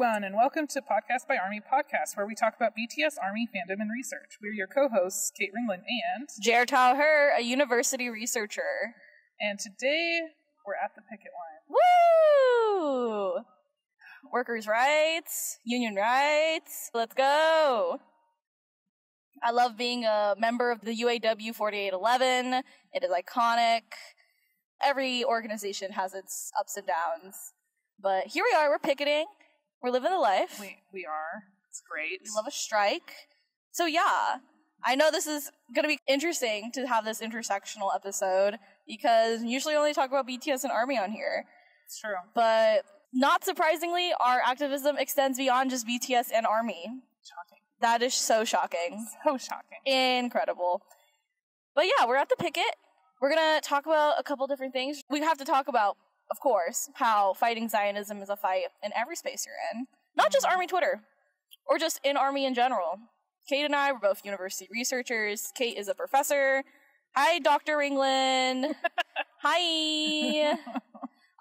everyone, and welcome to Podcast by Army Podcast, where we talk about BTS ARMY fandom and research. We're your co-hosts, Kate Ringland and Jhertau Her, a university researcher. And today, we're at the picket line. Woo! Workers' rights, union rights, let's go! I love being a member of the UAW 4811. It is iconic. Every organization has its ups and downs. But here we are, we're picketing. We're living the life. We are. It's great. We love a strike. So yeah, I know this is going to be interesting to have this intersectional episode because we usually only talk about BTS and ARMY on here. It's true. But not surprisingly, our activism extends beyond just BTS and ARMY. Shocking. That is so shocking. So shocking. Incredible. But yeah, we're at the picket. We're going to talk about a couple different things. We have to talk about, of course, how fighting Zionism is a fight in every space you're in. Not just ARMY Twitter, or just in ARMY in general. Kate and I were both university researchers. Kate is a professor. Hi, Dr. Ringland. Hi.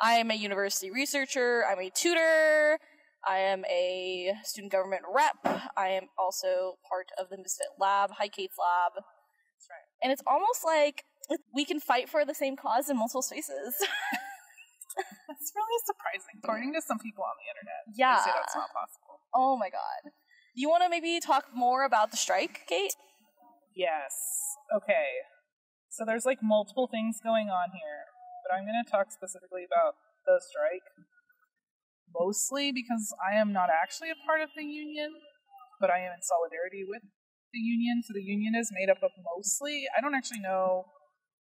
I am a university researcher. I'm a tutor. I am a student government rep. I am also part of the Misfit Lab. Hi, Kate's lab. That's right. And it's almost like we can fight for the same cause in multiple spaces. That's really surprising. According to some people on the internet, yeah, they say that's not possible. Oh my god. Do you want to maybe talk more about the strike, Kate? Yes. Okay. So there's like multiple things going on here, but I'm going to talk specifically about the strike. Mostly because I am not actually a part of the union, but I am in solidarity with the union. So the union is made up of mostly, I don't actually know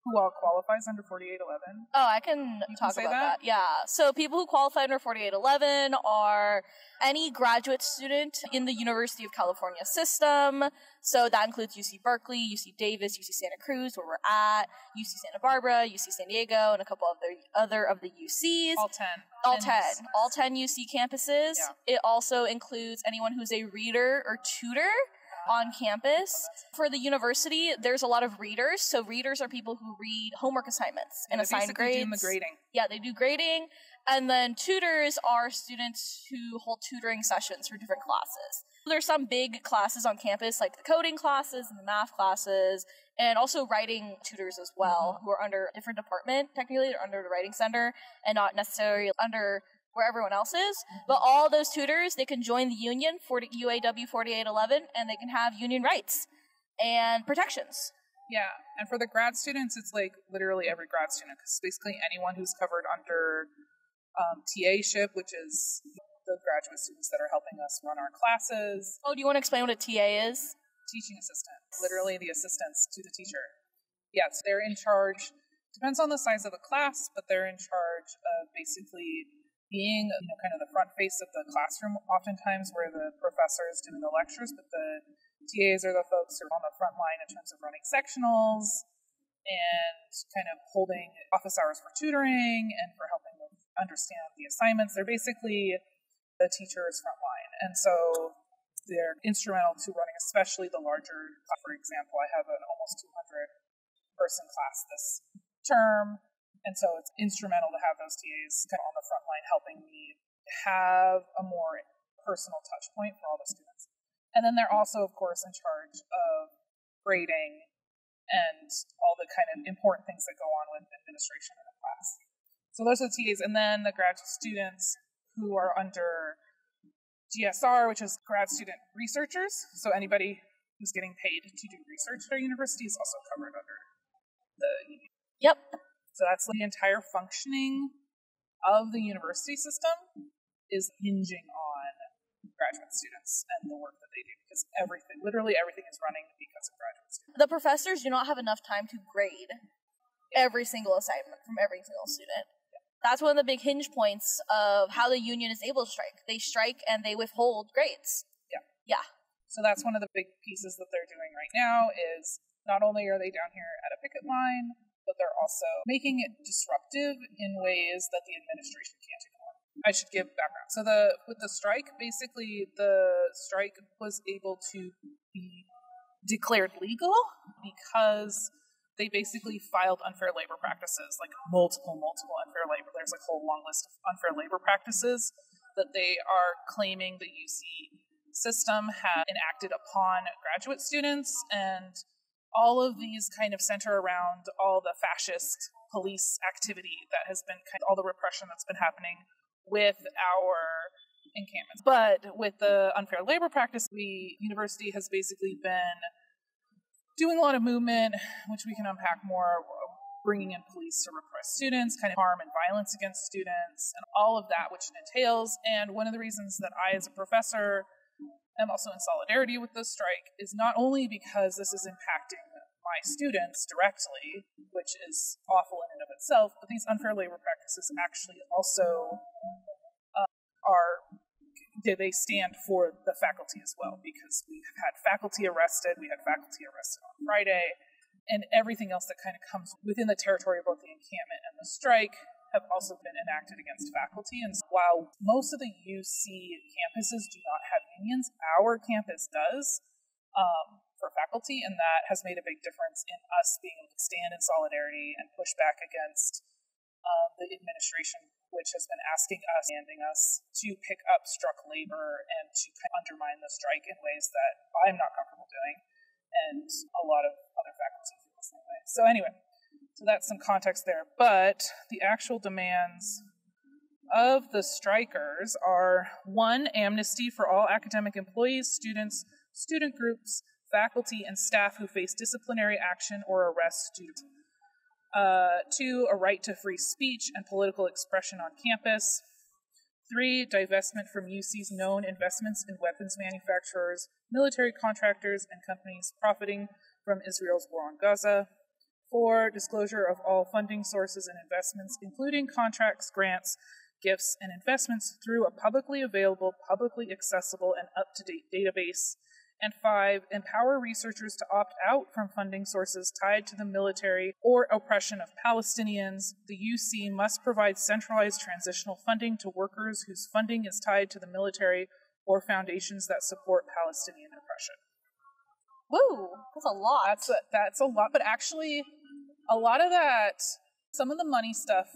who all qualifies under 4811. Oh, I can talk about that. Yeah. So people who qualify under 4811 are any graduate student in the University of California system. So that includes UC Berkeley, UC Davis, UC Santa Cruz, where we're at, UC Santa Barbara, UC San Diego, and a couple of other of the UCs. All 10. All 10 UC campuses. Yeah. It also includes anyone who's a reader or tutor on campus. For the university, there's a lot of readers. So readers are people who read homework assignments and assign grades. They do the grading. Yeah, they do grading. And then tutors are students who hold tutoring sessions for different classes. There's some big classes on campus, like the coding classes and the math classes, and also writing tutors as well, who are under a different department. Technically, they're under the writing center and not necessarily under where everyone else is, but all those tutors, they can join the union for UAW 4811, and they can have union rights and protections. Yeah, and for the grad students, it's like literally every grad student, because basically anyone who's covered under TA-ship, which is the graduate students that are helping us run our classes. Oh, do you want to explain what a TA is? Teaching assistant, literally the assistants to the teacher. Yes, they're in charge, depends on the size of the class, but they're in charge of basically being, kind of the front face of the classroom, oftentimes where the professor is doing the lectures, but the TAs are the folks who are on the front line in terms of running sectionals and kind of holding office hours for tutoring and for helping them understand the assignments. They're basically the teacher's front line. And so they're instrumental to running, especially the larger, for example, I have an almost 200-person class this term. And so it's instrumental to have those TAs kind of on the front line helping me have a more personal touch point for all the students. And then they're also, of course, in charge of grading and all the kind of important things that go on with administration in a class. So those are the TAs. And then the graduate students who are under GSR, which is grad student researchers. So anybody who's getting paid to do research at our university is also covered under the union. Yep. So that's the entire functioning of the university system is hinging on graduate students and the work that they do, because literally everything is running because of graduate students. The professors do not have enough time to grade every single assignment from every single student. Yeah. That's one of the big hinge points of how the union is able to strike. They strike and they withhold grades. Yeah. Yeah. So that's one of the big pieces that they're doing right now is not only are they down here at a picket line, but they're also making it disruptive in ways that the administration can't ignore. I should give background. So with the strike, basically the strike was able to be declared legal because they basically filed unfair labor practices, like multiple unfair labor. There's like a whole long list of unfair labor practices that they are claiming the UC system has enacted upon graduate students, and all of these kind of center around all the fascist police activity that has been all the repression that's been happening with our encampments. But with the unfair labor practice, the university has basically been doing a lot of movement, which we can unpack more, bringing in police to repress students, kind of harm and violence against students, and all of that which it entails. And one of the reasons that I, as a professor, am also in solidarity with this strike is not only because this is impacting my students directly, which is awful in and of itself, but these unfair labor practices actually also they stand for the faculty as well, because we have had faculty arrested, on Friday, and everything else that kind of comes within the territory of both the encampment and the strike have also been enacted against faculty. And so while most of the UC campuses do not have unions, our campus does for faculty, and that has made a big difference in us being able to stand in solidarity and push back against the administration, which has been asking us to pick up struck labor and to kind of undermine the strike in ways that I'm not comfortable doing, and a lot of other faculty feel the same way. So anyway, so that's some context there. But the actual demands of the strikers are: 1, amnesty for all academic employees, students, student groups, faculty, and staff who face disciplinary action or arrest due to 2, a right to free speech and political expression on campus. 3, divestment from UC's known investments in weapons manufacturers, military contractors, and companies profiting from Israel's war on Gaza. 4, disclosure of all funding sources and investments, including contracts, grants, gifts, and investments through a publicly available, publicly accessible, and up-to-date database. And 5, empower researchers to opt out from funding sources tied to the military or oppression of Palestinians. The UC must provide centralized transitional funding to workers whose funding is tied to the military or foundations that support Palestinian oppression. Woo, that's a lot. That's a lot, but actually, a lot of that, some of the money stuff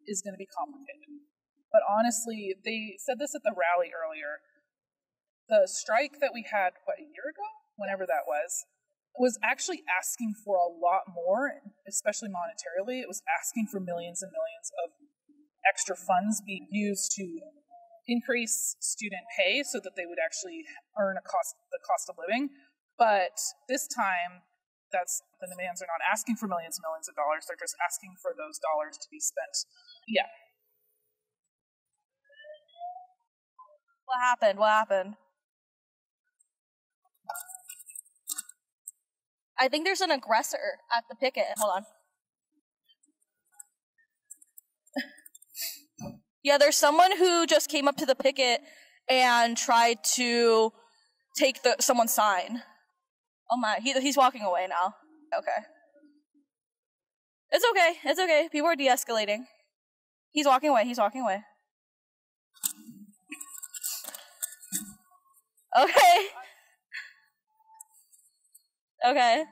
is going to be complicated. But honestly, they said this at the rally earlier. The strike that we had, a year ago? Whenever that was actually asking for a lot more, especially monetarily. It was asking for millions and millions of extra funds being used to increase student pay so that they would actually earn the cost of living. But this time, the demands are not asking for millions and millions of dollars. They're just asking for those dollars to be spent. Yeah. What happened? I think there's an aggressor at the picket. Hold on. Yeah, there's someone who just came up to the picket and tried to take someone's sign. Oh my, he's walking away now. Okay. It's okay. People are de-escalating. He's walking away. Okay.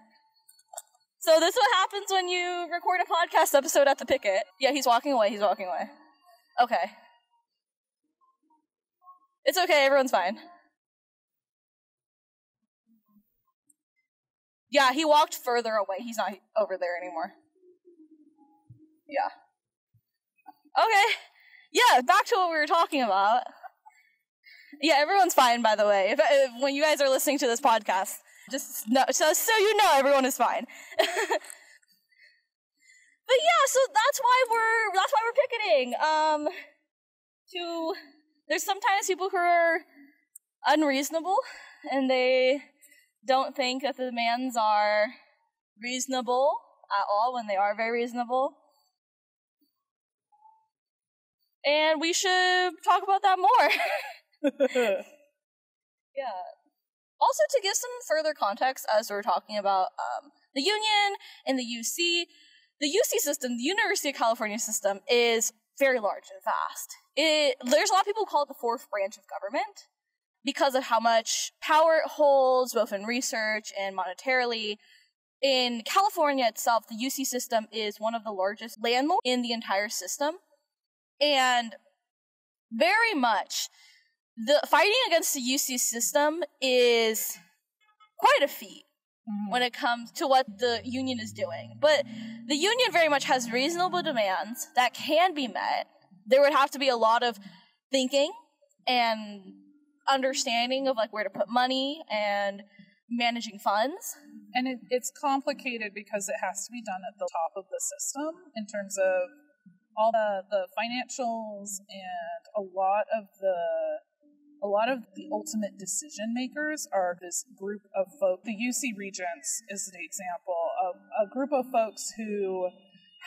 So this is what happens when you record a podcast episode at the picket. Yeah, he's walking away. Okay. It's okay, everyone's fine. Yeah, he walked further away. He's not over there anymore. Yeah. Okay. Yeah, back to what we were talking about. Yeah, everyone's fine, by the way. If when you guys are listening to this podcast, just so you know, everyone is fine. But yeah, so that's why we're picketing. There's sometimes people who are unreasonable, and they don't think that the demands are reasonable at all when they are very reasonable. And we should talk about that more. Yeah. Also, to give some further context, as we're talking about the union and the UC system, the University of California system, is very large and vast. There's a lot of people who call it the fourth branch of government because of how much power it holds, both in research and monetarily. In California itself, the UC system is one of the largest landlords in the entire system. And Very much. The fighting against the UC system is quite a feat when it comes to what the union is doing. But the union very much has reasonable demands that can be met. There would have to be a lot of thinking and understanding of like where to put money and managing funds. And it's complicated because it has to be done at the top of the system in terms of all the financials, and a lot of the ultimate decision makers are this group of folk. The UC Regents is the example of a group of folks who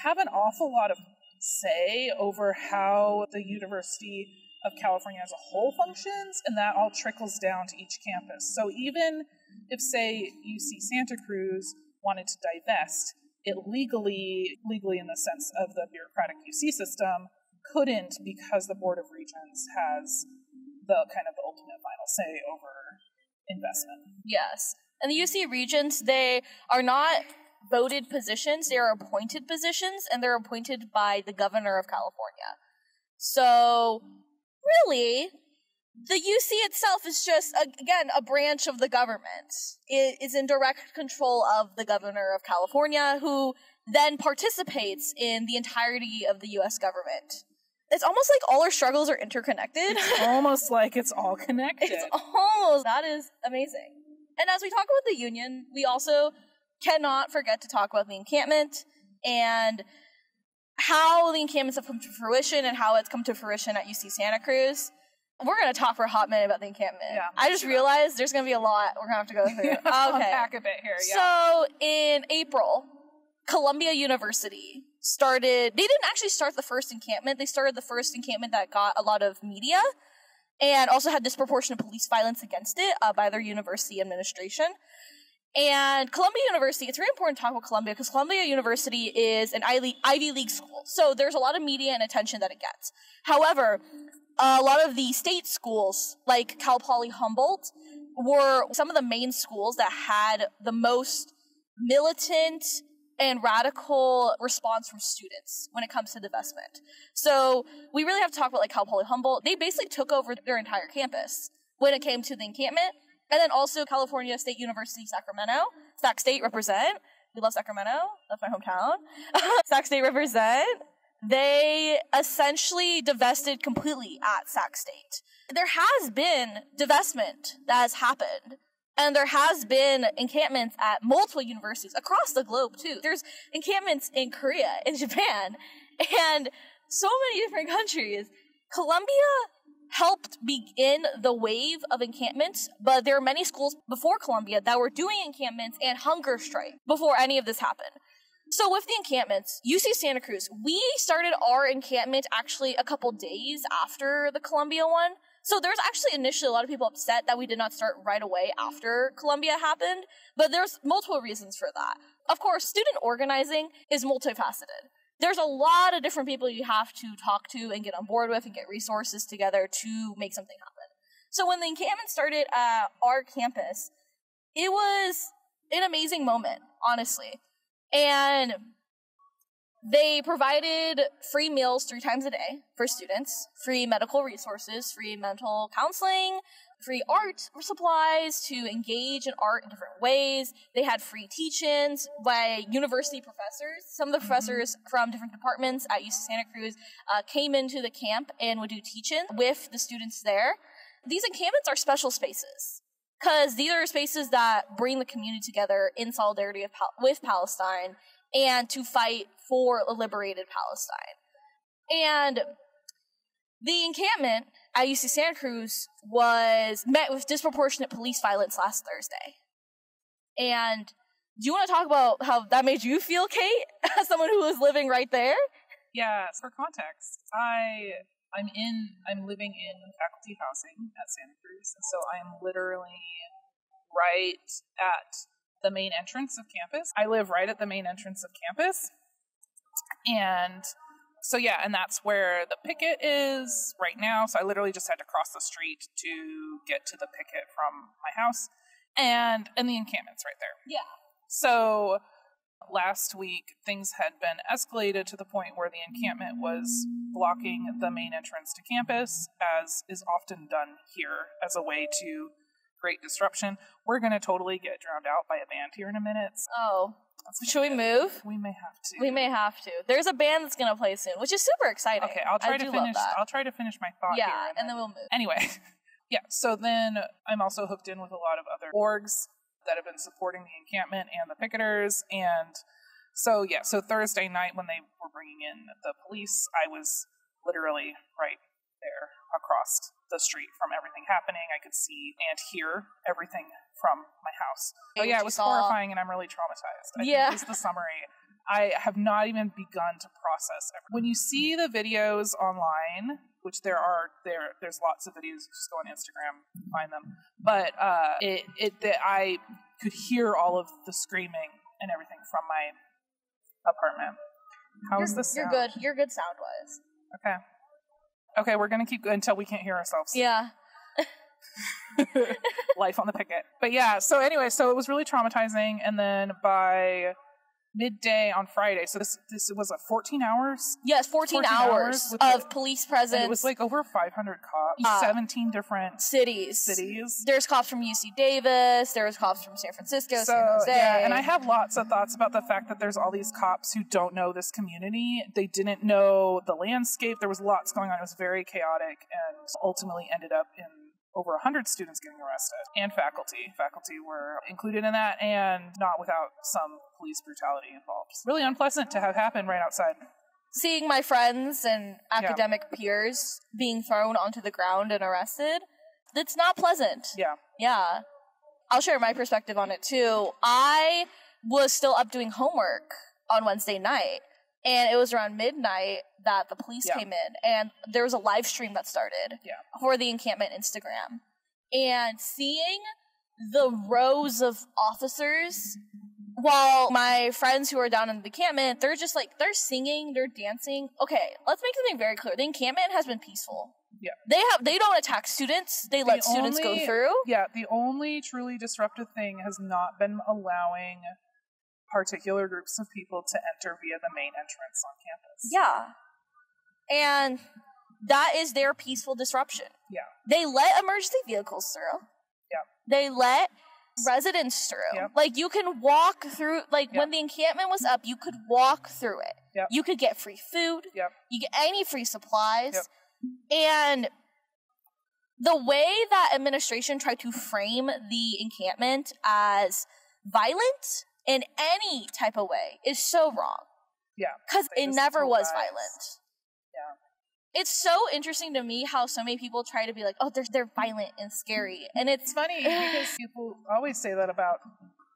have an awful lot of say over how the University of California as a whole functions, and that all trickles down to each campus. So even if, say, UC Santa Cruz wanted to divest, it legally in the sense of the bureaucratic UC system, couldn't, because the Board of Regents has the kind of the ultimate final say over investment. Yes. And the UC Regents, they are not voted positions, they are appointed positions, and they're appointed by the governor of California. So, really, the UC itself is just, again, a branch of the government. It is in direct control of the governor of California, who then participates in the entirety of the U.S. government. It's almost like all our struggles are interconnected. It's almost like it's all connected. That is amazing. And as we talk about the union, we also cannot forget to talk about the encampment and how the encampments have come to fruition and how it's come to fruition at UC Santa Cruz. We're going to talk for a hot minute about the encampment. Yeah, I just realized there's going to be a lot we're going to have to go through. Okay. Unpack a bit here, yeah. So, in April, Columbia University they didn't actually start the first encampment. They started the first encampment that got a lot of media and also had disproportionate police violence against it by their university administration. And Columbia University, it's very important to talk about Columbia because Columbia University is an Ivy League school. So there's a lot of media and attention that it gets. However, a lot of the state schools, like Cal Poly Humboldt, were some of the main schools that had the most militant and radical response from students when it comes to divestment. So we really have to talk about like Cal Poly Humboldt. They basically took over their entire campus when it came to the encampment. And then also California State University, Sacramento. Sac State represent. We love Sacramento. That's my hometown. Sac State represent. They essentially divested completely at Sac State. There has been divestment that has happened. And there has been encampments at multiple universities across the globe, too. There's encampments in Korea, in Japan, and so many different countries. Columbia helped begin the wave of encampments, but there are many schools before Columbia that were doing encampments and hunger strike before any of this happened. So with the encampments, UC Santa Cruz, we started our encampment actually a couple days after the Columbia one. So there's actually initially a lot of people upset that we did not start right away after Columbia happened, but there's multiple reasons for that. Of course, student organizing is multifaceted. There's a lot of different people you have to talk to and get on board with and get resources together to make something happen. So when the encampment started at our campus, it was an amazing moment, honestly. And they provided free meals 3 times a day for students, free medical resources, free mental counseling, free art supplies to engage in art in different ways. They had free teach-ins by university professors. Some of the professors from different departments at UC Santa Cruz came into the camp and would do teach-ins with the students there. These encampments are special spaces because these are spaces that bring the community together in solidarity with Palestine and to fight for a liberated Palestine. And the encampment at UC Santa Cruz was met with disproportionate police violence last Thursday. And do you want to talk about how that made you feel, Kate, as someone who was living right there? Yeah, for context, I'm living in faculty housing at Santa Cruz, and so I'm literally right at the main entrance of campus. I live right at the main entrance of campus. And so, yeah, and that's where the picket is right now. So I literally just had to cross the street to get to the picket from my house. And the encampment's right there. Yeah. So last week, things had been escalated to the point where the encampment was blocking the main entrance to campus, as is often done here as a way to create disruption. We're going to totally get drowned out by a band here in a minute. Oh. Should we move? We may have to. We may have to. There's a band that's going to play soon, which is super exciting. Okay, I'll try to finish my thought here. Yeah, and then we'll move. Anyway. Yeah, so then I'm also hooked in with a lot of other orgs that have been supporting the encampment and the picketers. And so Thursday night when they were bringing in the police, I was literally right there across the street from everything happening. I could see and hear everything from my house. Oh yeah, it was horrifying, and I'm really traumatized. I think is the summary. I have not even begun to process everything. When you see the videos online, which there's lots of videos, just go on Instagram, find them. But I could hear all of the screaming and everything from my apartment. How's this sound? You're good. You're good sound-wise. Okay, we're going to keep until we can't hear ourselves. Yeah. Life on the picket. But yeah, so anyway, so it was really traumatizing. And then by midday on Friday, so this was 14 hours? Yes, 14 hours of police presence. And it was like over 500 cops, 17 different cities. There's cops from UC Davis, there was cops from San Francisco, San Jose. Yeah, and I have lots of thoughts about the fact that there's all these cops who don't know this community. They didn't know the landscape. There was lots going on. It was very chaotic, and ultimately ended up in over 100 students getting arrested, and faculty. Faculty were included in that, and not without some police brutality involved. Really unpleasant to have happen right outside. Seeing my friends and academic peers being thrown onto the ground and arrested, it's not pleasant. Yeah. I'll share my perspective on it too. I was still up doing homework on Wednesday night, and it was around midnight that the police came in, and there was a live stream that started for the encampment Instagram. And seeing the rows of officers, while my friends who are down in the encampment, they're just like, they're singing, they're dancing. Okay, let's make something very clear. The encampment has been peaceful. Yeah. They don't attack students. They let students go through. Yeah, the only truly disruptive thing has not been allowing particular groups of people to enter via the main entrance on campus. Yeah. And that is their peaceful disruption. Yeah. They let emergency vehicles through. Yeah. They let residents through. Yeah. Like, you can walk through, like, when the encampment was up, you could walk through it. Yeah. You could get free food. Yeah. You get any free supplies. Yeah. And the way that administration tried to frame the encampment as violent in any type of way is so wrong. Yeah. Because it never was violent. Yeah. It's so interesting to me how so many people try to be like, oh, they're violent and scary. And it's funny because people always say that about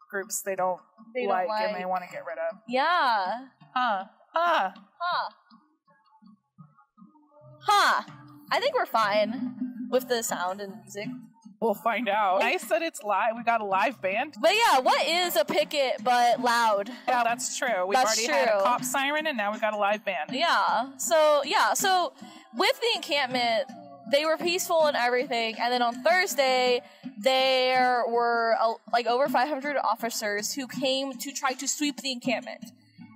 groups they don't like and they want to get rid of. Yeah. Huh. I think we're fine with the sound and music. We'll find out. Nice that it's live. We got a live band. But yeah, what is a picket but loud? Yeah, that's true. We've already had a cop siren, and now we've got a live band. Yeah. So with the encampment, they were peaceful and everything. And then on Thursday, there were over 500 officers who came to try to sweep the encampment.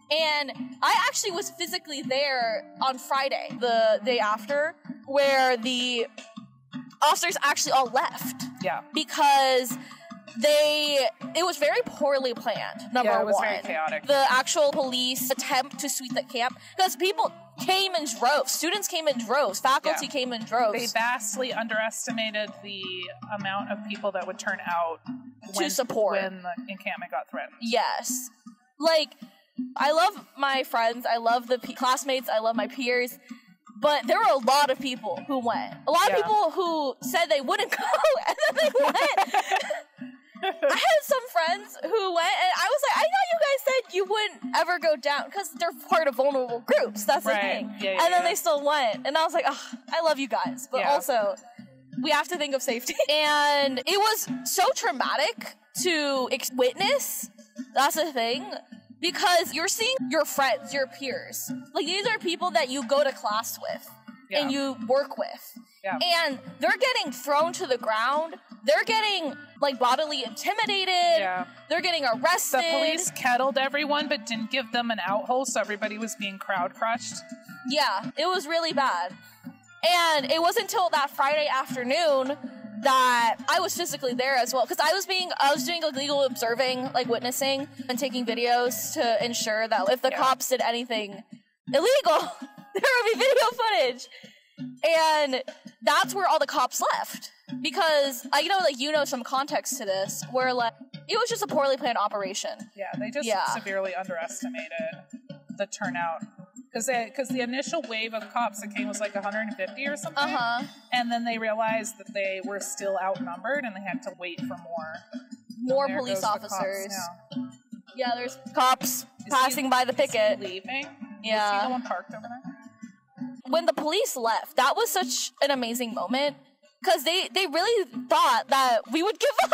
And I actually was physically there on Friday, the day after, where the officers actually all left. Yeah. Because it was very poorly planned, number one. Yeah, it was very chaotic. The actual police attempt to sweep the camp, because people came in droves, students came in droves, faculty came in droves. They vastly underestimated the amount of people that would turn out to support when the encampment got threatened. Yes. Like, I love my friends, I love the classmates, I love my peers, but there were a lot of people who went. A lot of people who said they wouldn't go, and then they went. I had some friends who went, and I was like, I thought you guys said you wouldn't ever go down, because they're part of vulnerable groups, that's the thing. Yeah, and then they still went, and I was like, oh, I love you guys, but also, we have to think of safety. And it was so traumatic to witness, that's the thing. Because you're seeing your friends, your peers. Like, these are people that you go to class with and you work with. Yeah. And they're getting thrown to the ground. They're getting, like, bodily intimidated. Yeah. They're getting arrested. The police kettled everyone but didn't give them an out hole, so everybody was being crowd crushed. Yeah, it was really bad. And it wasn't until that Friday afternoon that I was physically there as well, because I was doing illegal observing, like witnessing and taking videos to ensure that if the cops did anything illegal, there would be video footage. And that's where all the cops left, because some context to this, where like it was just a poorly planned operation. Yeah, they just severely underestimated the turnout. Because the initial wave of cops that came was like 150 or something. And then they realized that they were still outnumbered and they had to wait for more police officers. Yeah, there's cops passing by the picket. Leaving? Yeah. Was he the one parked over there? When the police left, that was such an amazing moment, because they really thought that we would give up.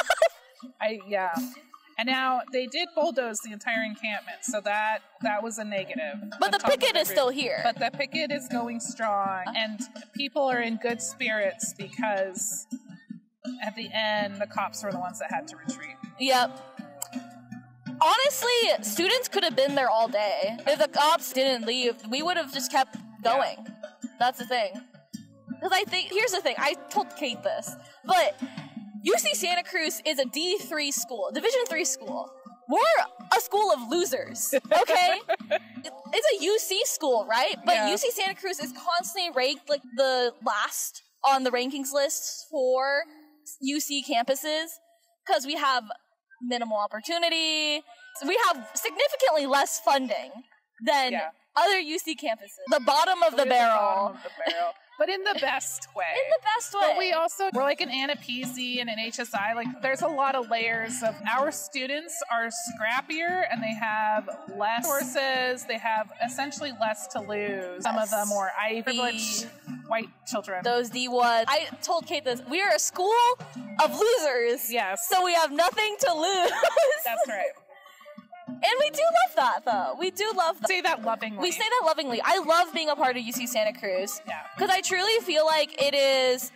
And now they did bulldoze the entire encampment, so that was a negative. But the picket is still here. But the picket is going strong, and people are in good spirits because at the end, the cops were the ones that had to retreat. Yep. Honestly, students could have been there all day. If the cops didn't leave, we would have just kept going. Yeah. That's the thing. Because here's the thing, I told Kate this, but UC Santa Cruz is a D3 school, Division 3 school. We're a school of losers, okay? It's a UC school, right? But UC Santa Cruz is constantly ranked like the last on the rankings list for UC campuses, because we have minimal opportunity. We have significantly less funding than other UC campuses. The bottom of the barrel. But in the best way. In the best way. But we're like an ANAPC and an HSI. Like, there's a lot of layers of our students are scrappier and they have less resources. They have essentially less to lose. Some of them more privileged white children. Those D1s. I told Kate this. We are a school of losers. Yes. So we have nothing to lose. That's right. And we do love that, though. We do love that. Say that lovingly. We say that lovingly. I love being a part of UC Santa Cruz. Yeah. Because I truly feel like it is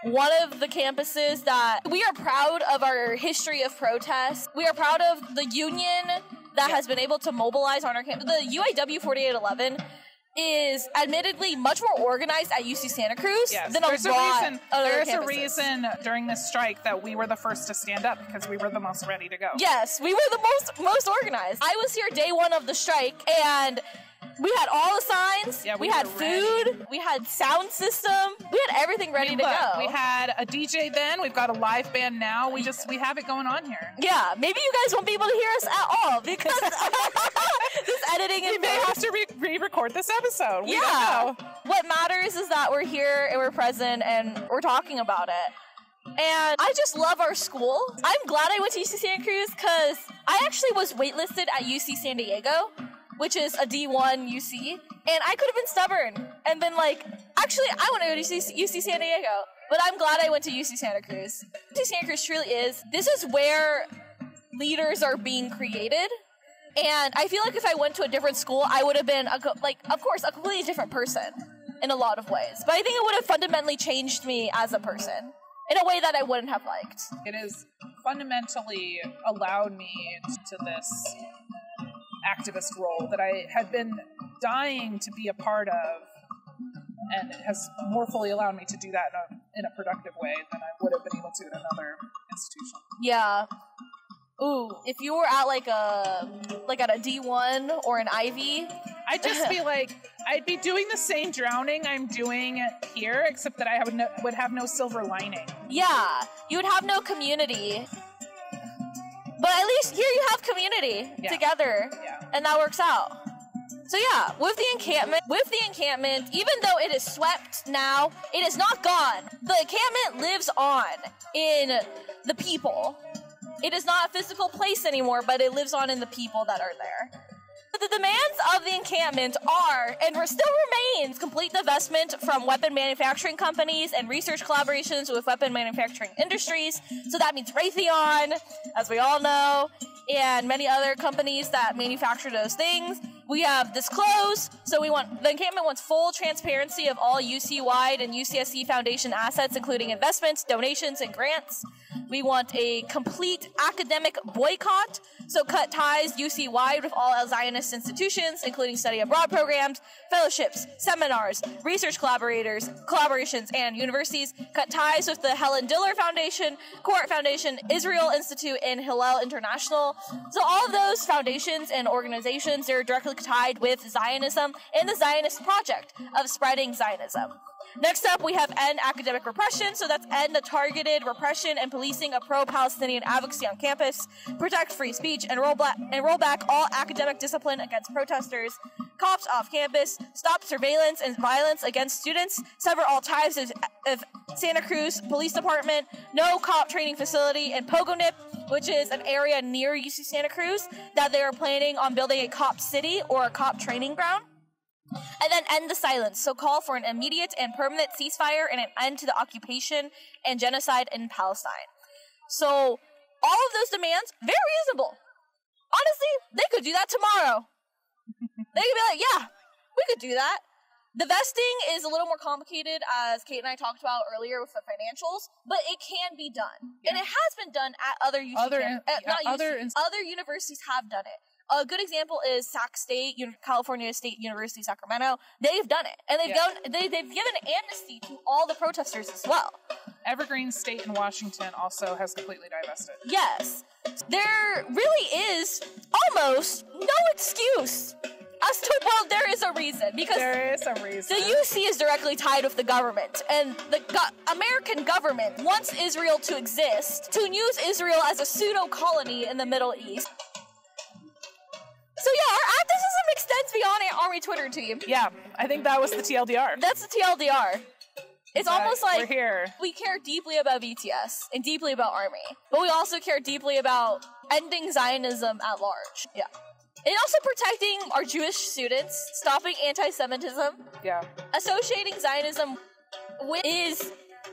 one of the campuses that we are proud of our history of protest. We are proud of the union that has been able to mobilize on our campus. The UAW 4811 is admittedly much more organized at UC Santa Cruz than a lot of other There's campuses. a reason during this strike that we were the first to stand up, because we were the most ready to go. Yes, we were the most organized. I was here day one of the strike, and we had all the signs. Yeah, we had food. We had sound system. We had everything ready to go. We had a DJ then. We've got a live band now. We have it going on here. Yeah, maybe you guys won't be able to hear us at all because this editing is. We may have to re-record this episode. We don't know. What matters is that we're here and we're present and we're talking about it. And I just love our school. I'm glad I went to UC Santa Cruz because I actually was waitlisted at UC San Diego, which is a D1 UC, and I could have been stubborn and been like, actually, I want to go to UC San Diego, but I'm glad I went to UC Santa Cruz. UC Santa Cruz truly is, this is where leaders are being created, and I feel like if I went to a different school, I would have been, of course, a completely different person in a lot of ways, but I think it would have fundamentally changed me as a person in a way that I wouldn't have liked. It has fundamentally allowed me to this activist role that I had been dying to be a part of, and it has more fully allowed me to do that in a productive way than I would have been able to in another institution. Yeah. Ooh, if you were at at a D1 or an Ivy, I'd just be like, I'd be doing the same drowning I'm doing here, except that I would have no silver lining. Yeah, you would have no community. But at least here you have community together, and that works out. So yeah, with the encampment, even though it is swept now, it is not gone. The encampment lives on in the people. It is not a physical place anymore, but it lives on in the people that are there. The demands of the encampment are, and still remains, complete divestment from weapon manufacturing companies and research collaborations with weapon manufacturing industries. So that means Raytheon, as we all know, and many other companies that manufacture those things. We have disclose, so the encampment wants full transparency of all UC-wide and UCSC Foundation assets, including investments, donations, and grants. We want a complete academic boycott, so cut ties UC-wide with all Zionist institutions, including study abroad programs, fellowships, seminars, research collaborations, and universities. Cut ties with the Helen Diller Foundation, Court Foundation, Israel Institute, and Hillel International. So all of those foundations and organizations are directly tied with Zionism and the Zionist project of spreading Zionism. Next up, we have end academic repression. So that's end the targeted repression and policing of pro-Palestinian advocacy on campus, protect free speech, and roll back all academic discipline against protesters, cops off campus, stop surveillance and violence against students, sever all ties of Santa Cruz Police Department, no cop training facility, and Pogonip, which is an area near UC Santa Cruz that they are planning on building a cop city or a cop training ground. And then end the silence, so call for an immediate and permanent ceasefire and an end to the occupation and genocide in Palestine. So, all of those demands, very reasonable. Honestly, they could do that tomorrow. They could be like, yeah, we could do that. The vesting is a little more complicated, as Kate and I talked about earlier with the financials, but it can be done. Yeah. And it has been done at other other universities have done it. A good example is Sac State, California State University, Sacramento. They've done it, and they've given amnesty to all the protesters as well. Evergreen State in Washington also has completely divested. Yes, there really is almost no excuse as to, well, there is a reason, because there is a reason. The UC is directly tied with the government, and the American government wants Israel to exist, to use Israel as a pseudo-colony in the Middle East. So yeah, our activism extends beyond our Army Twitter team. Yeah, I think that was the TLDR. That's the TLDR. It's almost like we're here. We care deeply about BTS and deeply about Army, but we also care deeply about ending Zionism at large. Yeah. And also protecting our Jewish students, stopping anti-Semitism. Yeah. Associating Zionism is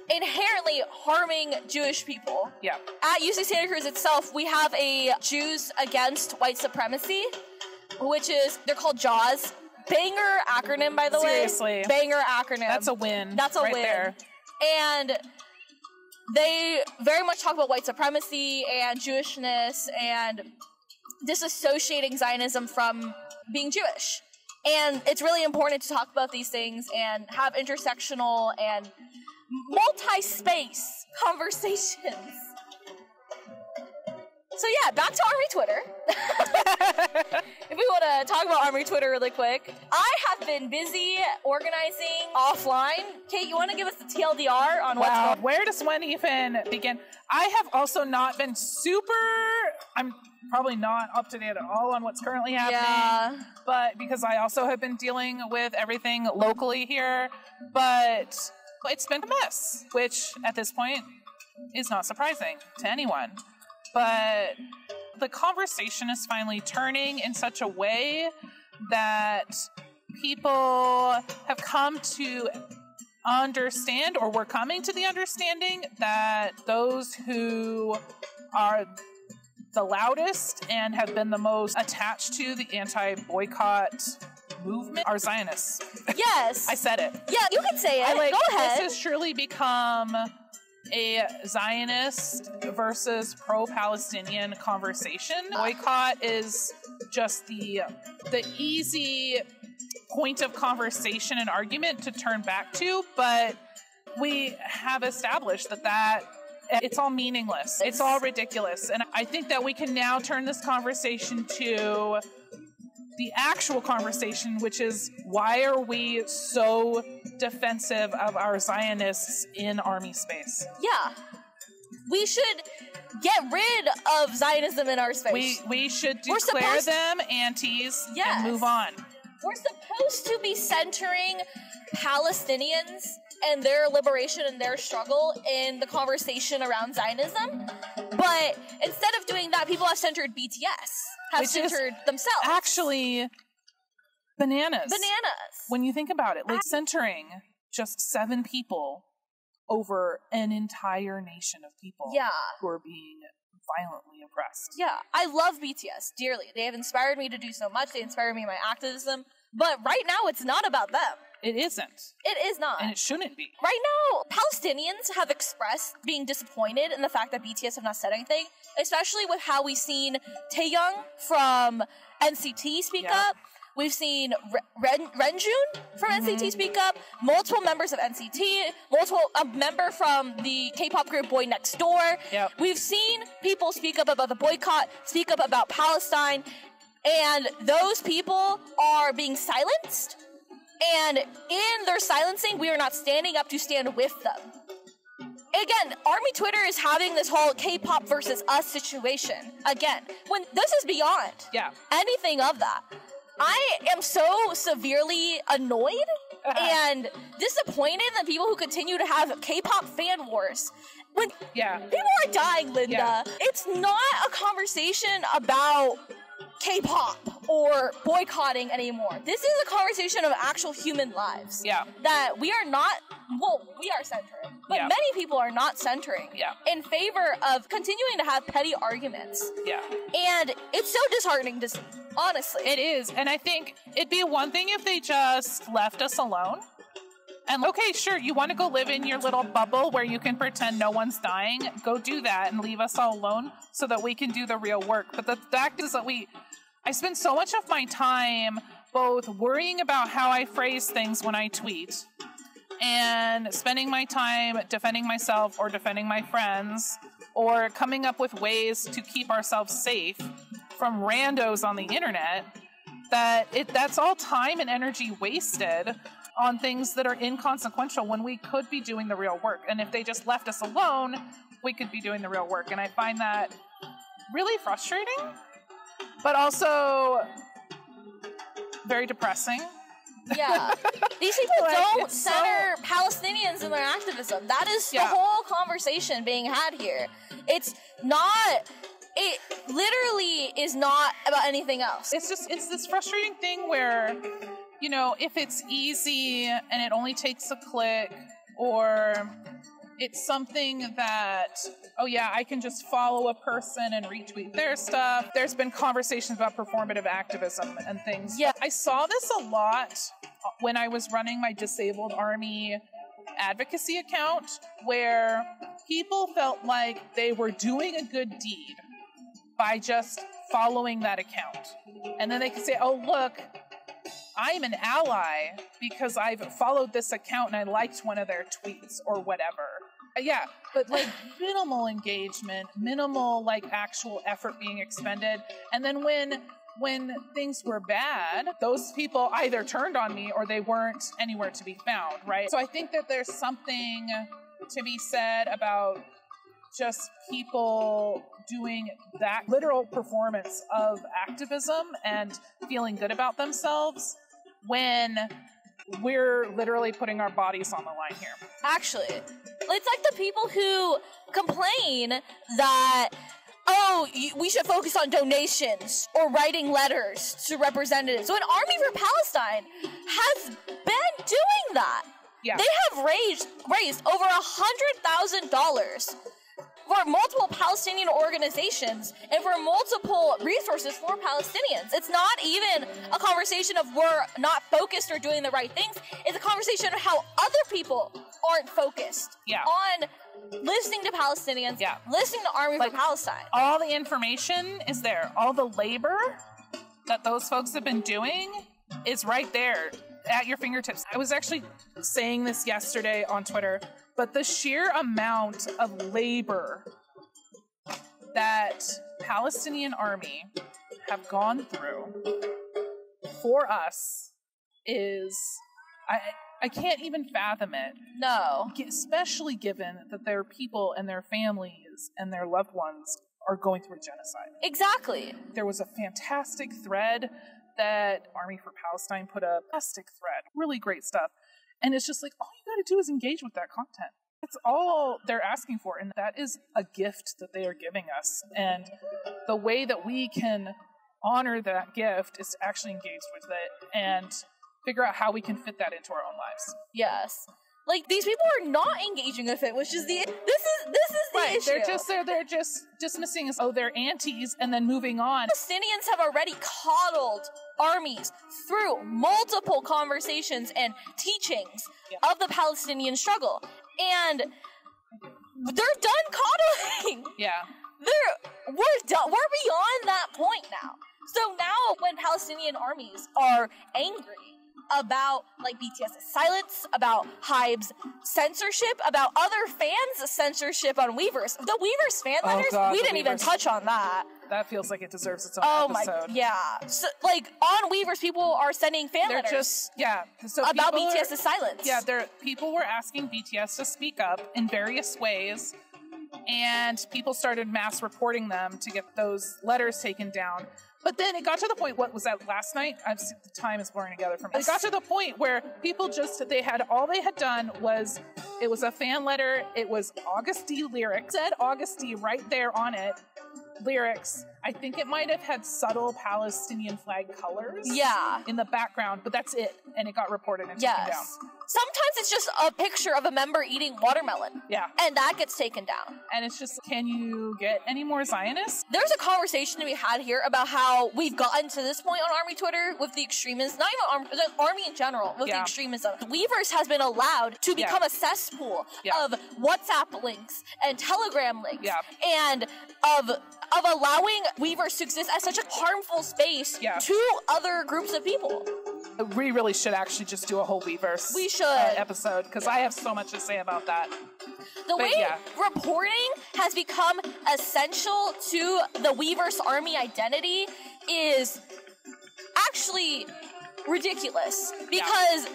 inherently harming Jewish people. Yeah. At UC Santa Cruz itself, we have a Jews Against White Supremacy, which is, they're called JAWS. Banger acronym, by the way. Seriously. Banger acronym. That's a win. That's a win. There. And they very much talk about white supremacy and Jewishness and disassociating Zionism from being Jewish. And it's really important to talk about these things and have intersectional and multi-space conversations. So yeah, back to Army Twitter. If we want to talk about Army Twitter really quick, I have been busy organizing offline. Kate, you want to give us the TLDR on what's going on? Where does one even begin? I have also not been I'm probably not up to date at all on what's currently happening, but because I also have been dealing with everything locally here, but it's been a mess, which at this point is not surprising to anyone. But the conversation is finally turning in such a way that people have come to understand, or were coming to the understanding, that those who are the loudest and have been the most attached to the anti-boycott movement are Zionists. Yes. I said it. Yeah, you can say it. Go ahead. This has surely become a Zionist versus pro-Palestinian conversation. Boycott is just the easy point of conversation and argument to turn back to, but we have established that it's all meaningless. It's all ridiculous. And I think that we can now turn this conversation to the actual conversation, which is, why are we so defensive of our Zionists in Army space? Yeah. We should get rid of Zionism in our space. We should declare them antis and move on. We're supposed to be centering Palestinians and their liberation and their struggle in the conversation around Zionism. But instead of doing that, people have centered BTS. Have centered themselves. Actually, bananas. When you think about it, like centering just 7 people over an entire nation of people who are being violently oppressed. Yeah, I love BTS dearly. They have inspired me to do so much. They inspire me in my activism. But right now, it's not about them. it isn't. It is not. And it shouldn't be. Right now, Palestinians have expressed being disappointed in the fact that BTS have not said anything, especially with how we've seen Taeyong from NCT speak up. We've seen Renjun from NCT speak up, multiple members of NCT, a member from the K-pop group Boy Next Door. Yep. We've seen people speak up about the boycott, speak up about Palestine, and those people are being silenced. And in their silencing, we are not standing up to stand with them. Again, Army Twitter is having this whole K-pop versus us situation. Again, when this is beyond anything of that. I am so severely annoyed and disappointed in the people who continue to have K-pop fan wars. When people are dying, Linda, it's not a conversation about K-pop or boycotting anymore. This is a conversation of actual human lives. That we are not, we are centering, but many people are not centering in favor of continuing to have petty arguments. And it's so disheartening to see, honestly. It is, and I think it'd be one thing if they just left us alone. And okay, sure, you want to go live in your little bubble where you can pretend no one's dying, go do that and leave us all alone so that we can do the real work. But the fact is that I spend so much of my time both worrying about how I phrase things when I tweet and spending my time defending myself or defending my friends or coming up with ways to keep ourselves safe from randos on the internet, that's all time and energy wasted on things that are inconsequential when we could be doing the real work. And if they just left us alone, we could be doing the real work. And I find that really frustrating, but also very depressing. These people don't center Palestinians in their activism. That is the whole conversation being had here. It's not... It literally is not about anything else. It's this frustrating thing where, you know, if it's easy and it only takes a click, or it's something that, oh yeah, I can just follow a person and retweet their stuff. There's been conversations about performative activism and things. I saw this a lot when I was running my Disabled Army advocacy account, where people felt like they were doing a good deed by just following that account. And then they can say, oh, look, I'm an ally because I've followed this account and I liked one of their tweets or whatever. But like minimal engagement, minimal like actual effort being expended. And then when things were bad, those people either turned on me or they weren't anywhere to be found, right? So I think that there's something to be said about just people doing that literal performance of activism and feeling good about themselves when we're literally putting our bodies on the line here. Actually, it's like the people who complain that, oh, we should focus on donations or writing letters to representatives. So an Army for Palestine has been doing that. They have raised over $100,000 for multiple Palestinian organizations and for multiple resources for Palestinians. It's not even a conversation of we're not focused or doing the right things. It's a conversation of how other people aren't focused on listening to Palestinians, listening to Army for Palestine. All the information is there. All the labor that those folks have been doing is right there at your fingertips. I was actually saying this yesterday on Twitter, but the sheer amount of labor that Palestinian Army have gone through for us is, I can't even fathom it. No. Especially given that their people and their families and their loved ones are going through a genocide. Exactly. There was a fantastic thread that Army for Palestine put up. Fantastic thread. Really great stuff. And it's just like, all you gotta do is engage with that content. That's all they're asking for. And that is a gift that they are giving us. And the way that we can honor that gift is to actually engage with it and figure out how we can fit that into our own lives. Yes. Like, these people are not engaging with it, which is this is the right. issue. They're just dismissing as, oh, they're aunties, and then moving on. Palestinians have already coddled armies through multiple conversations and teachings of the Palestinian struggle. And they're done coddling. Yeah. We're done. We're beyond that point now. So now when Palestinian armies are angry about, like, BTS's silence, about Hybe's censorship, about other fans' censorship on Weverse. The Weverse fan letters, we didn't even touch on that. That feels like it deserves its own episode. So, like, on Weverse, people are sending fan letters so about BTS's silence. Yeah, people were asking BTS to speak up in various ways, and people started mass reporting them to get those letters taken down. But then it got to the point, what was that, last night? The time is blurring together for me. It got to the point where people all they had done was, it was a fan letter, it was August D lyrics, it said August D right there on it, lyrics. I think it might have had subtle Palestinian flag colors in the background, but that's it. And it got reported and taken down. Sometimes it's just a picture of a member eating watermelon. Yeah. And that gets taken down. And it's just, can you get any more Zionists? There's a conversation to be had here about how we've gotten to this point on Army Twitter with the extremism, not even Army in general, with the extremism. Weverse has been allowed to become a cesspool of WhatsApp links and Telegram links and of allowing Weverse to exist as such a harmful space to other groups of people. We really should actually just do a whole Weverse episode, because I have so much to say about that. The way reporting has become essential to the Weverse Army identity is actually ridiculous, because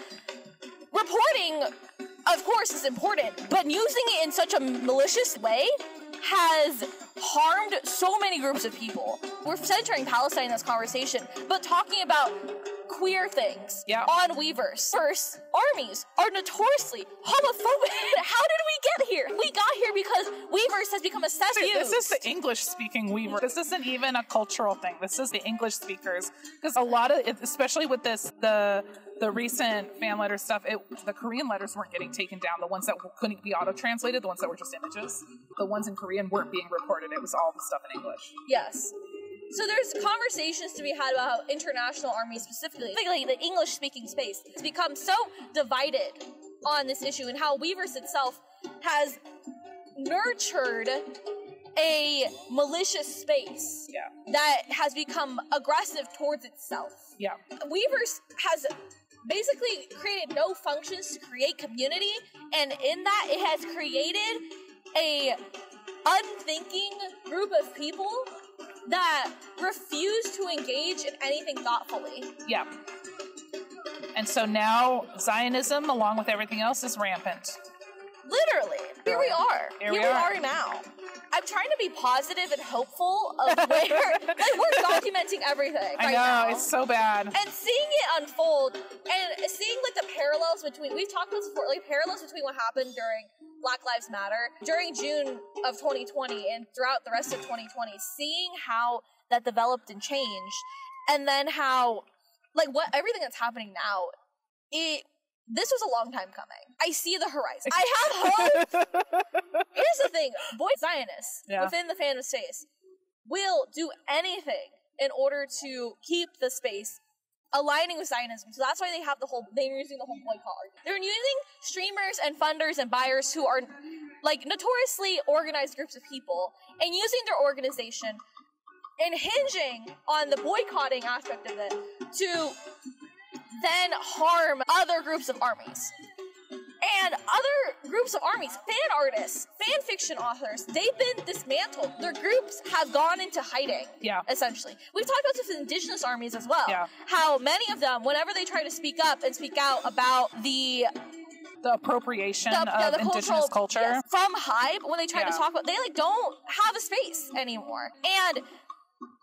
reporting, of course, is important, but using it in such a malicious way has harmed so many groups of people. We're centering Palestine in this conversation, but talking about queer things on Weverse. First, armies are notoriously homophobic. How did we get here? We got here because Weverse has become a cesspool. This is the English-speaking Weverse. This isn't even a cultural thing. This is the English speakers. Because a lot of, especially with this, the recent fan letter stuff, the Korean letters weren't getting taken down. The ones that couldn't be auto-translated, the ones that were just images, the ones in Korean weren't being reported. It was all the stuff in English. Yes. So there's conversations to be had about how international armies specifically the English-speaking space, has become so divided on this issue, and how Weverse itself has nurtured a malicious space that has become aggressive towards itself. Yeah. Weverse has basically created no functions to create community, and in that it has created a unthinking group of people that refuse to engage in anything thoughtfully. Yeah. And so now Zionism, along with everything else, is rampant. Literally. Here we are. Here we are now. I'm trying to be positive and hopeful of where, like, we're documenting everything right now. I know, it's so bad. And seeing it unfold, and seeing, like, the parallels between, we've talked about this before, like, parallels between what happened during Black Lives Matter, during June of 2020, and throughout the rest of 2020, seeing how that developed and changed, and then how, like, what everything that's happening now, this was a long time coming. I see the horizon. I have hope. Here's the thing. Boy Zionists within the fandom space will do anything in order to keep the space aligning with Zionism. So that's why they're using the whole boycott argument. They're using streamers and funders and buyers who are, like, notoriously organized groups of people, and using their organization and hinging on the boycotting aspect of it to then harm other groups of armies. And other groups of armies, fan artists, fan fiction authors, they've been dismantled. Their groups have gone into hiding, essentially. We've talked about this with indigenous armies as well. Yeah. How many of them, whenever they try to speak up and speak out about the appropriation of indigenous culture from Hybe, when they try to talk about, they, like, don't have a space anymore. And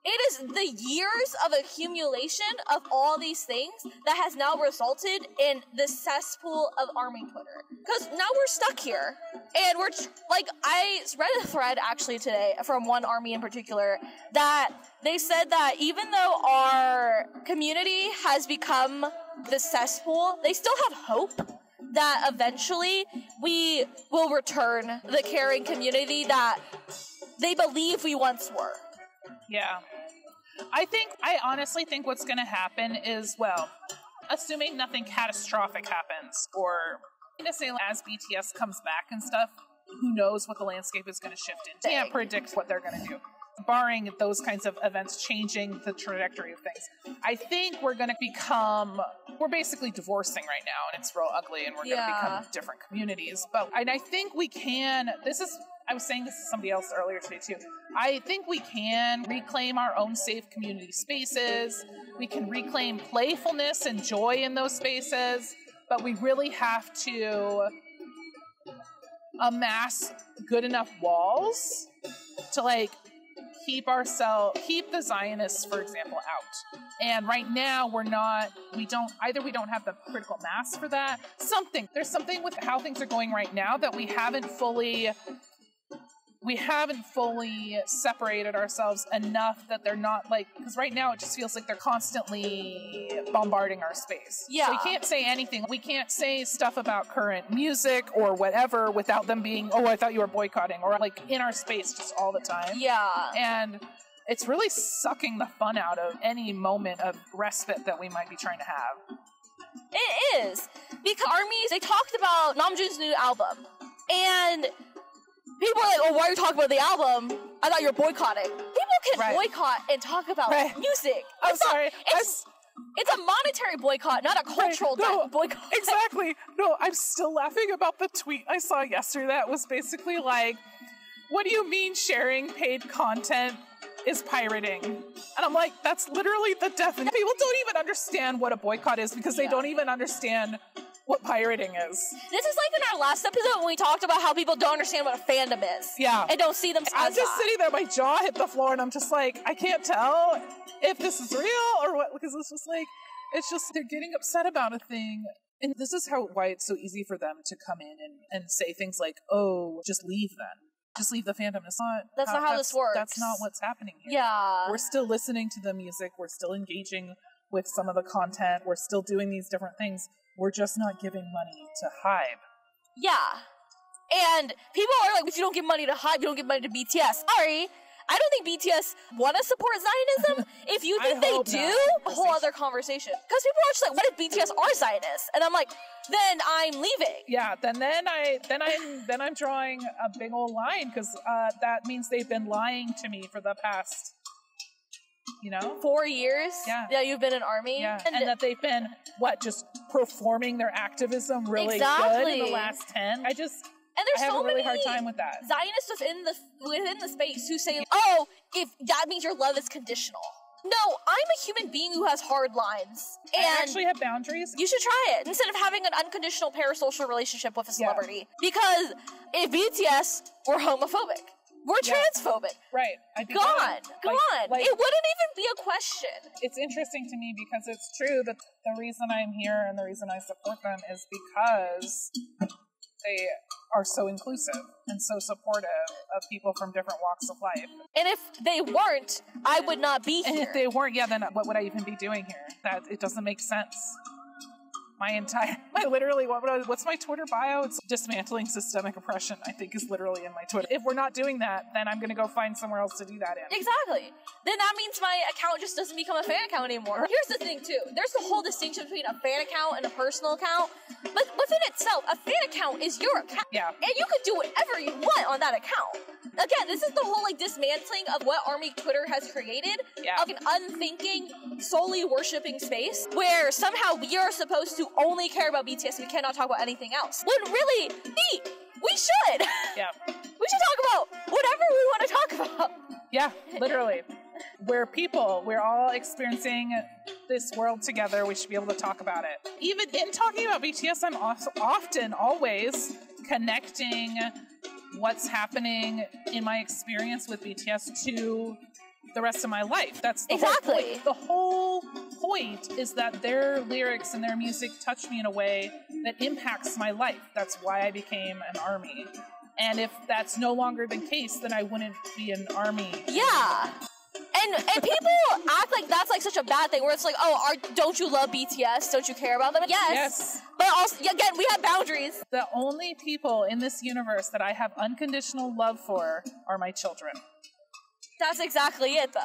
it is the years of accumulation of all these things that has now resulted in the cesspool of Army Twitter. Because now we're stuck here. And we're, like, I read a thread actually today from one army in particular that they said that even though our community has become the cesspool, they still have hope that eventually we will return the caring community that they believe we once were. Yeah. I honestly think what's going to happen is, well, assuming nothing catastrophic happens, or to say as BTS comes back and stuff, who knows what the landscape is going to shift into. Can't predict what they're going to do. Barring those kinds of events changing the trajectory of things. I think we're going to we're basically divorcing right now, and it's real ugly, and we're going to become different communities. And I think we can, I was saying this to somebody else earlier today too. I think we can reclaim our own safe community spaces. We can reclaim playfulness and joy in those spaces, but we really have to amass good enough walls to keep the Zionists, for example, out. And right now we don't have the critical mass for that. There's something with how things are going right now that we haven't fully separated ourselves enough that they're not because right now it just feels like they're constantly bombarding our space. Yeah. So we can't say anything. We can't say stuff about current music or whatever without them being, oh, I thought you were boycotting, or in our space just all the time. Yeah. And it's really sucking the fun out of any moment of respite that we might be trying to have. It is. Because ARMYs, they talked about Namjoon's new album. And people are like, oh, why are you talking about the album? I thought you were boycotting. People can boycott and talk about music. I'm sorry. It's a monetary boycott, not a cultural boycott. Exactly. No, I'm still laughing about the tweet I saw yesterday that was basically like, what do you mean sharing paid content is pirating? And I'm like, that's literally the definition. People don't even understand what a boycott is because they don't even understand what pirating is. This is like in our last episode when we talked about how people don't understand what a fandom is. Yeah. And don't see them as I'm just sitting there, my jaw hit the floor, and I'm just like, I can't tell if this is real or what, because it's just they're getting upset about a thing. And this is why it's so easy for them to come in and say things like, oh, just leave then. Just leave the fandom. That's not how this works. That's not what's happening here. Yeah. We're still listening to the music. We're still engaging with some of the content. We're still doing these different things. We're just not giving money to HYBE. Yeah. And people are like, but you don't give money to HYBE, you don't give money to BTS. Sorry. I don't think BTS want to support Zionism. If you think they do, a whole other conversation. Because people are just like, what if BTS are Zionists? And I'm like, then I'm leaving. Yeah, then I'm drawing a big old line, because that means they've been lying to me for the past 4 years? Yeah, you've been in ARMY? Yeah, and that they've been, just performing their activism really good in the last 10? I have a really hard time with that. Zionists within the space who say, oh, if that means your love is conditional. No, I'm a human being who has hard lines. And I actually have boundaries. You should try it instead of having an unconditional parasocial relationship with a celebrity. Yeah. Because if BTS were homophobic, we're transphobic. Right. Gone. It wouldn't even be a question. It's interesting to me because it's true that the reason I'm here and the reason I support them is because they are so inclusive and so supportive of people from different walks of life. And if they weren't, I would not be here. And if they weren't, then what would I even be doing here? It doesn't make sense. What's my Twitter bio? It's dismantling systemic oppression, I think, is literally in my Twitter. If we're not doing that, then I'm going to go find somewhere else to do that in. Exactly. Then that means my account just doesn't become a fan account anymore. Here's the thing, too. There's a whole distinction between a fan account and a personal account. But within itself, a fan account is your account. Yeah. And you can do whatever you want on that account. Again, this is the whole dismantling of what ARMY Twitter has created. Yeah. Of an unthinking, solely worshipping space where somehow we are supposed to only care about BTS. We cannot talk about anything else. When really, we should. Yeah. We should talk about whatever we want to talk about. Yeah, literally. We're people. We're all experiencing this world together. We should be able to talk about it. Even in talking about BTS, I'm often, always connecting what's happening in my experience with BTS to the rest of my life. That's the whole point. The whole point is that their lyrics and their music touch me in a way that impacts my life. That's why I became an ARMY. And if that's no longer the case, then I wouldn't be an ARMY. Yeah. And people act like that's like such a bad thing, where it's like, oh, don't you love BTS? Don't you care about them? Yes. But also, again, we have boundaries. The only people in this universe that I have unconditional love for are my children. That's exactly it, though.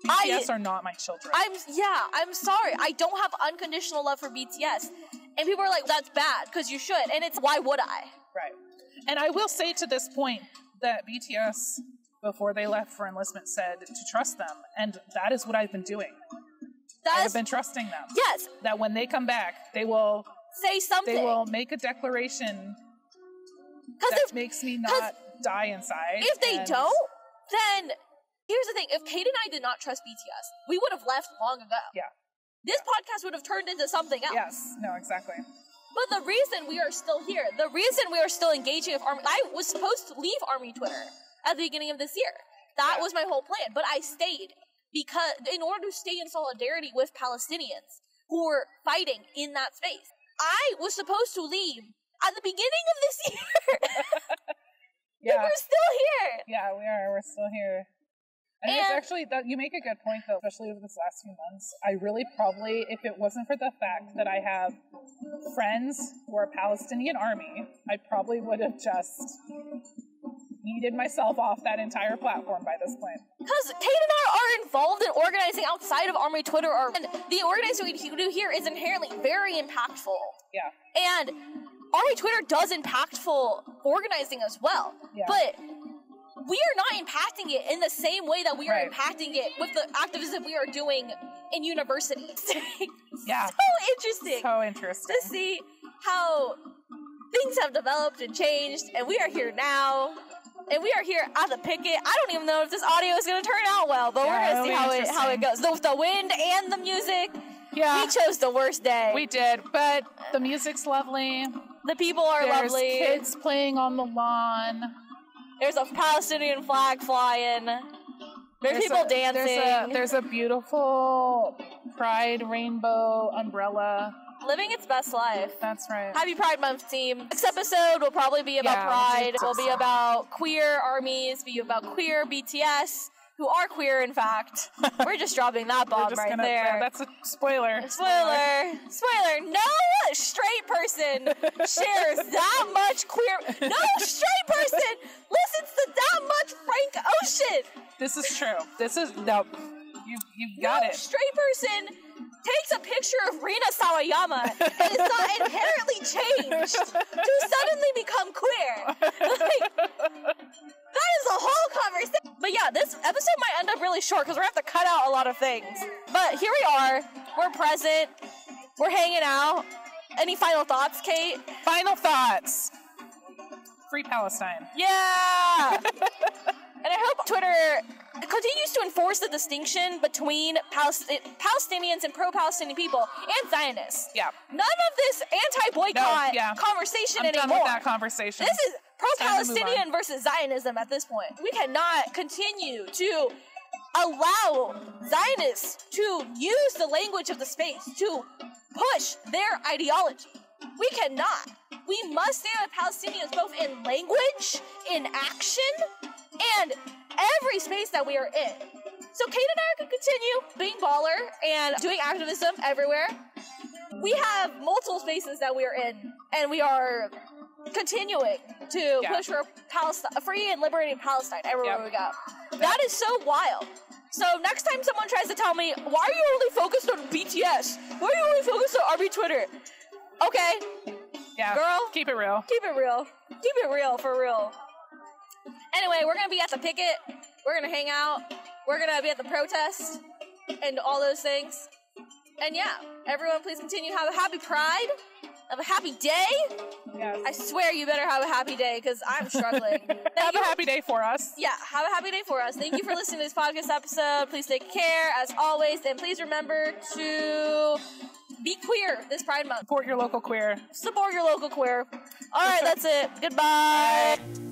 BTS are not my children. I'm sorry. I don't have unconditional love for BTS. And people are like, that's bad, because you should. And it's, why would I? Right. And I will say to this point that BTS, before they left for enlistment, said to trust them. And that is what I've been doing. I've been trusting them. Yes. That when they come back, they will say something. They will make a declaration that makes me not die inside. If they don't, then here's the thing. If Kate and I did not trust BTS, we would have left long ago. Yeah. This podcast would have turned into something else. Yes. No, exactly. But the reason we are still here, the reason we are still engaging with ARMY, I was supposed to leave ARMY Twitter at the beginning of this year. That was my whole plan. But I stayed because in order to stay in solidarity with Palestinians who were fighting in that space. I was supposed to leave at the beginning of this year. Yeah. We're still here. Yeah, we are. We're still here. And it's actually, you make a good point, though, especially over this last few months. I really probably, if it wasn't for the fact that I have friends who are Palestinian ARMY, I probably would have just yeeted myself off that entire platform by this point. Because Kate and I are involved in organizing outside of ARMY Twitter, and the organizing we do here is inherently very impactful. Yeah. And ARMY Twitter does impactful organizing as well. Yeah. But we are not impacting it in the same way that we are impacting it with the activism we are doing in universities. Yeah. So interesting to see how things have developed and changed, and we are here now. And we are here at the picket. I don't even know if this audio is going to turn out well, but we're going to see how it goes. The wind and the music. Yeah. We chose the worst day. We did, but the music's lovely. The people are lovely. There's kids playing on the lawn. There's a Palestinian flag flying. There's people dancing. There's a beautiful Pride rainbow umbrella. Living its best life. That's right. Happy Pride Month, team. Next episode will probably be about Pride. It will be about queer armies, be about queer BTS, who are queer, in fact. We're just dropping that bomb right there. That's a spoiler. Spoiler. No straight person shares that much queer. No straight person listens to that much Frank Ocean. This is true. You've got it. No straight person takes a picture of Rina Sawayama and is not inherently changed to suddenly become queer. That is a whole conversation. But yeah, this episode might end up really short because we're going to have to cut out a lot of things. But here we are. We're present. We're hanging out. Any final thoughts, Kate? Final thoughts. Free Palestine. Yeah! And I hope Twitter continues to enforce the distinction between Palestinians and pro-Palestinian people and Zionists. Yeah. None of this anti-boycott conversation anymore. I'm done with that conversation. This is pro-Palestinian versus Zionism at this point. We cannot continue to allow Zionists to use the language of the space to push their ideology. We cannot. We must stand with Palestinians both in language, in action, and every space that we are in. So Kate and I can continue being baller and doing activism everywhere. We have multiple spaces that we are in, and we are continuing to push for a free and liberating Palestine everywhere we go. That is so wild. So next time someone tries to tell me, why are you only focused on BTS? Why are you only focused on ARMY Twitter? Okay. Yeah. Girl. Keep it real. Keep it real. Keep it real, for real. Anyway, we're going to be at the picket. We're going to hang out. We're going to be at the protest and all those things. And yeah, everyone please continue. Have a happy Pride. Have a happy day. Yes. I swear you better have a happy day because I'm struggling. Have a happy day for us. Yeah, have a happy day for us. Thank you for listening to this podcast episode. Please take care as always. And please remember to be queer this Pride Month. Support your local queer. Support your local queer. All right, that's it. Goodbye. Bye.